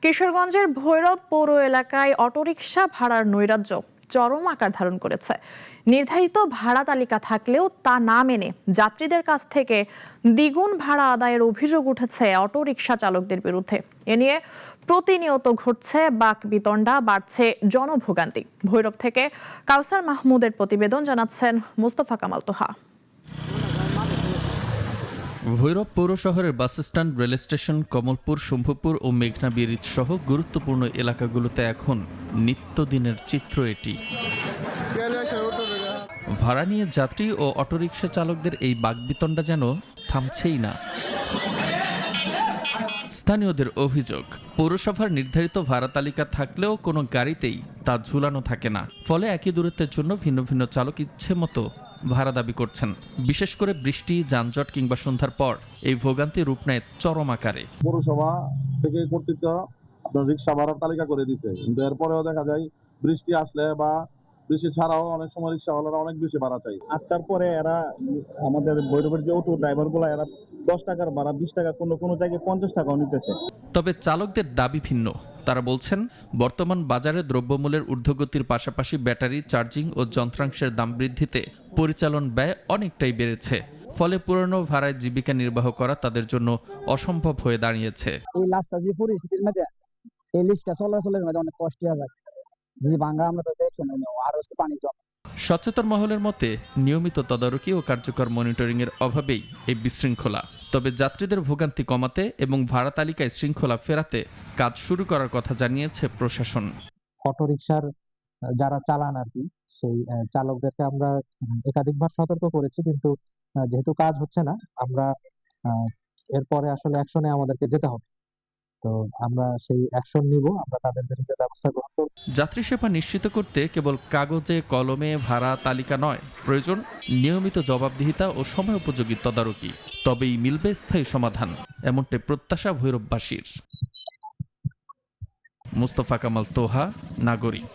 কিশোরগঞ্জের ভৈরব পৌর এলাকায় অটোরিকশা ভাড়ার নৈরাজ্য চরম আকার ধারণ করেছে। নির্ধারিত ভাড়া তালিকা থাকলেও তা না মেনে যাত্রীদের কাছ থেকে দ্বিগুণ ভাড়া আদায়ের অভিযোগ উঠেছে অটোরিকশা চালকদের বিরুদ্ধে। এ নিয়ে প্রতিনিয়ত ঘটছে বাকবিতণ্ডা, বাড়ছে জনভোগান্তি। ভৈরব থেকে কাউসার মাহমুদের প্রতিবেদন, জানাচ্ছেন মুস্তফা কামাল তোহা। ভৈরব পৌর শহরের bus stand, rail station, Kamalpur, Shambhupur ও মেঘনা ব্রিজ সহ গুরুত্বপূর্ণ এলাকাগুলোতে এখন নিত্যদিনের চিত্র এটি। ভাড়া নিয়ে যাত্রী ও অটোরিকশা চালকদের এই বাকবিতণ্ডা যেন থামছেই না। স্থানীয়দের অভিযোগ, পৌরসভার নির্ধারিত ভাড়া তালিকা থাকলেও কোনো গাড়িতেই তা ঝুলানো থাকে না। ফলে একই দূরত্বের জন্য ভিন্ন ভিন্ন চালক ইচ্ছে মতো ভাড়া দাবি করছেন। বিশেষ করে বৃষ্টি, যানজট কিংবা সন্ধ্যার পর এই ভোগান্তি রূপ নেয় চরম আকারে। পৌরসভা থেকে কর্তৃত্ব আপনার রিক্সা ভাড়ার তালিকা করে দিছে, কিন্তু এরপরেও দেখা যায় বৃষ্টি আসলে বা বৃষ্টি ছাড়াও অনেক সময় রিক্সাওয়ালারা অনেক বেশি ভাড়া চাই। 8টার পরে এরা আমাদের ভৈরবের যে অটো ড্রাইভারগুলো এরা 10 টাকার ভাড়া 20 টাকা, কোনো জায়গায় 50 টাকাও নিতেছে। তবে চালকদের দাবি ভিন্ন। তারা বলছেন, বর্তমান বাজারে দ্রব্যমূল্যের ঊর্ধ্বগতির পাশাপাশি ব্যাটারি, চার্জিং ও যন্ত্রাংশের দাম বৃদ্ধিতে পরিচালন ব্যয় অনেকটাই বেড়েছে। ফলে পুরনো ভাড়ায় জীবিকা নির্বাহ করা তাদের জন্য অসম্ভব হয়ে দাঁড়িয়েছে। এই লাস্টাজি পরিস্থিতির মধ্যে এই লিস্টটা চলাচলের মধ্যে অনেক কষ্ট হবে। যে ভাঙা আমরা তো দেখছি না, আর হচ্ছে পানি জমা। সচেতন মহলের মতে, নিয়মিত তদারকি ও কার্যকর মনিটরিং এর অভাবেই এই বিশৃঙ্খলা। তবে যাত্রীদের ভোগান্তি কমাতে এবং ভাড়া তালিকায় শৃঙ্খলা ফেরাতে কাজ শুরু করার কথা জানিয়েছে প্রশাসন। অটোরিকশার যারা চালান আর কি, সেই চালকদেরকে আমরা একাধিকবার সতর্ক করেছি, কিন্তু যেহেতু কাজ হচ্ছে না, আমরা এরপরে আসলে অ্যাকশনে আমাদেরকে যেতে হবে। তো আমরা সেই অ্যাকশন নিব, আমরা তাদের বিরুদ্ধে ব্যবস্থা গ্রহণ করব। যাত্রী সেবা নিশ্চিত করতে কেবল কাগজে কলমে ভাড়া তালিকা নয়, প্রয়োজন নিয়মিত জবাবদিহিতা ও সময় উপযোগী তদারকি। তবেই মিলবে স্থায়ী সমাধান, এমনটাই প্রত্যাশা ভৈরববাসীর। মুস্তফা কামাল তোহা, নাগরিক।